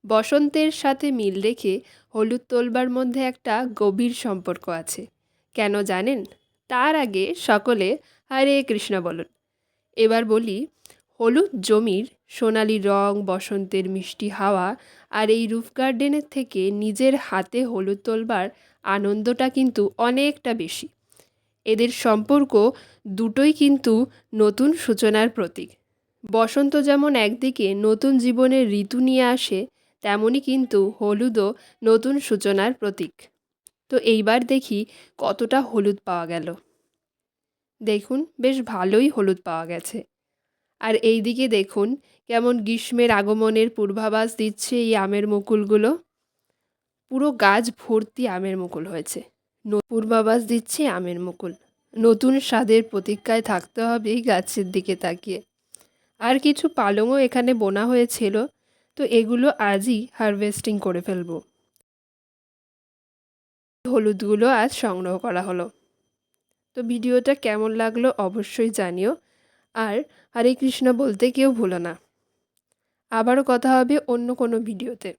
বসন্তের সাথে মিল রেখে হলুদ তোলবার মধ্যে একটা গভীর সম্পর্ক আছে। কেন জানেন? তার আগে সকলে হরে কৃষ্ণ বলুন। এবার বলি, হলুদ জমির সোনালি রং, বসন্তের মিষ্টি হাওয়া আর এই রুফ গার্ডেনের থেকে নিজের হাতে হলুদ তোলবার আনন্দটা কিন্তু অনেকটা বেশি। এদের সম্পর্ক দুটোই কিন্তু নতুন সূচনার প্রতীক। বসন্ত যেমন একদিকে নতুন জীবনের ঋতু নিয়ে আসে, তেমনই কিন্তু হলুদও নতুন সূচনার প্রতীক। তো এইবার দেখি কতটা হলুদ পাওয়া গেল। দেখুন, বেশ ভালোই হলুদ পাওয়া গেছে। আর এই দিকে দেখুন কেমন গ্রীষ্মের আগমনের পূর্বাভাস দিচ্ছে এই আমের মুকুলগুলো। পুরো গাছ ভর্তি আমের মুকুল হয়েছে। পূর্বাভাস দিচ্ছে আমের মুকুল। নতুন স্বাদের প্রতীক্ষায় থাকতে হবে এই গাছের দিকে তাকিয়ে। আর কিছু পালংও এখানে বোনা হয়েছিল, তো এগুলো আজই হারভেস্টিং করে ফেলবো। হলুদগুলো আজ সংগ্রহ করা হলো। তো ভিডিওটা কেমন লাগলো অবশ্যই জানিও। আর হরে কৃষ্ণ বলতে কেউ ভুলো না। আবারও কথা হবে অন্য কোনো ভিডিওতে।